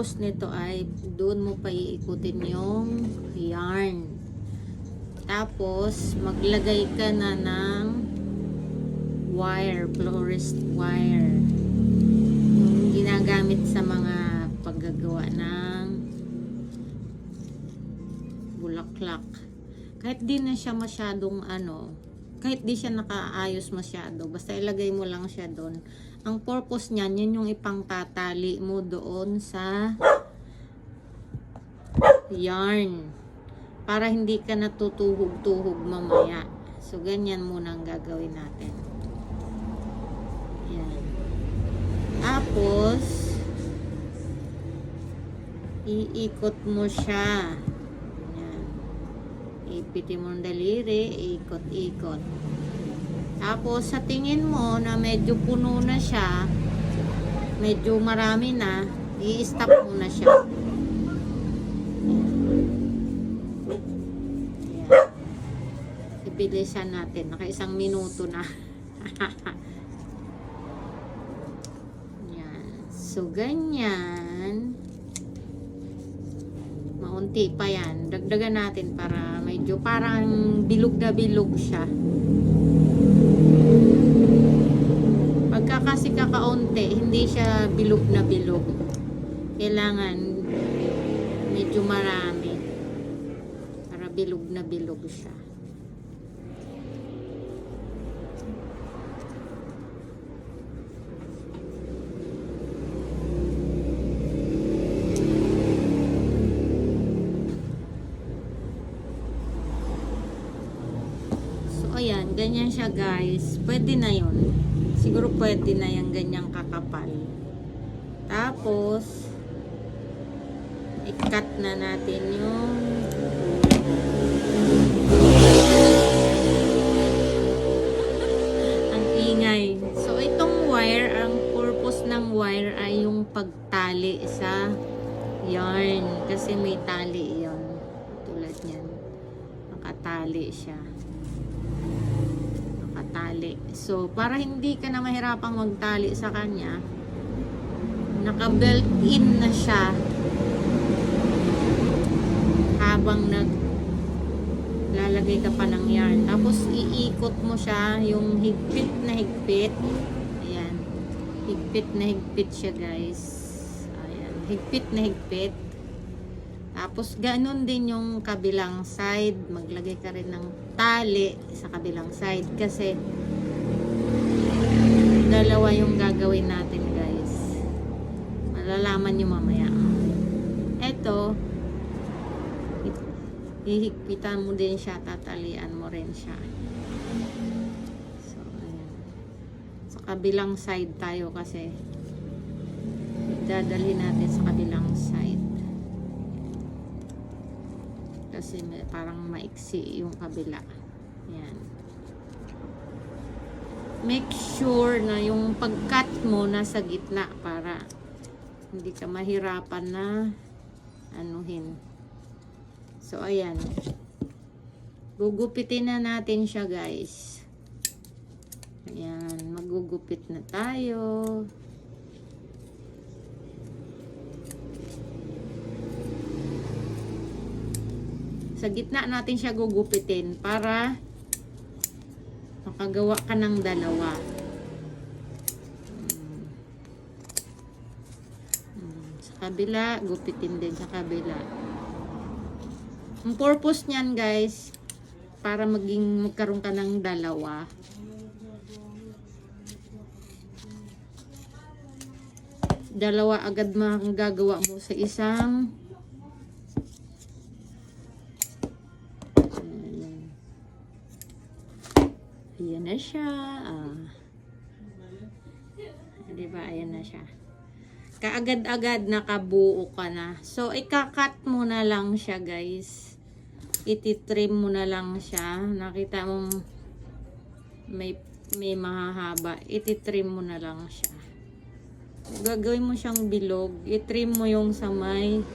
purpose nito ay doon mo pa iikutin yung yarn. Tapos, maglagay ka na ng wire, florist wire. Yung ginagamit sa mga paggagawa ng bulaklak. Kahit di na siya masyadong kahit di siya nakaayos masyado, basta ilagay mo lang siya doon. Ang purpose niyan, yun yung ipangtatali mo doon sa yarn. Para hindi ka natutuhog-tuhog mamaya. So, ganyan muna ang gagawin natin. Yan. Tapos, iikot mo siya. Yan. Ipitin mo ang daliri, ikot-ikot. Tapos, sa tingin mo na medyo puno na siya, medyo marami na, i-stop mo na siya. Bilisan natin. Naka 1 minuto na. Yan. So, ganyan. Maunti pa yan. Dagdagan natin para medyo parang bilog na bilog siya. Pagka kasi kakaunti, hindi siya bilog na bilog. Kailangan medyo marami para bilog na bilog siya. Ayan, ganyan siya guys. Pwede na yun. Siguro pwede na yung ganyang kakapal. Tapos, i-cut na natin yung ang ingay. So, itong wire, ang purpose ng wire ay yung pagtali sa yarn. Kasi may tali yun. Tulad yan. Nakatali siya. Tali. So, para hindi ka na mahirapang magtali sa kanya, naka-belt in na siya habang lalagay ka pa ng yarn. Tapos, iikot mo siya yung higpit na higpit. Ayan. Higpit na higpit siya, guys. Ayan. Higpit na higpit. Tapos, ganun din yung kabilang side. Maglagay ka rin ng tali sa kabilang side. Kasi, dalawa yung gagawin natin, guys. Malalaman nyo mamaya. Eto, hihigpitan mo din siya. Tatalian mo rin siya. So, ayan. Sa kabilang side tayo kasi dadalhin natin sa kabilang side. Kasi parang maiksi yung kabila. Yan. Make sure na yung pag-cut mo nasa gitna para hindi ka mahirapan na anuhin. So, ayan. Gugupitin na natin siya, guys. Ayan. Magugupit na tayo. Sa gitna natin siya gugupitin para makagawa ka ng dalawa. Sa kabila, gupitin din sa kabila. Ang purpose niyan, guys, para magkaroon ka ng dalawa. Dalawa agad magagawa mo sa isang ayan na siya. Diba? Ayan na siya. Kaagad-agad nakabuo ka na. So, ikakat mo na lang siya, guys. Ititrim mo na lang siya. Nakita mong may mahahaba. Ititrim mo na lang siya. Gagawin mo siyang bilog. Itrim mo yung sa may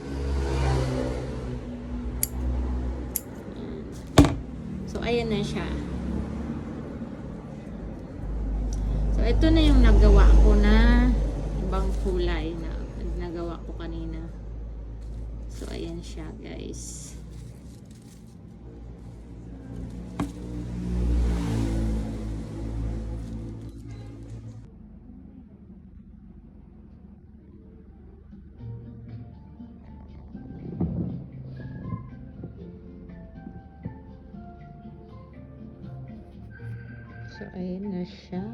so, ayan na siya. So, ito na yung nagawa ko na ibang kulay na nagawa ko kanina. ayan siya guys. So, ayan na siya.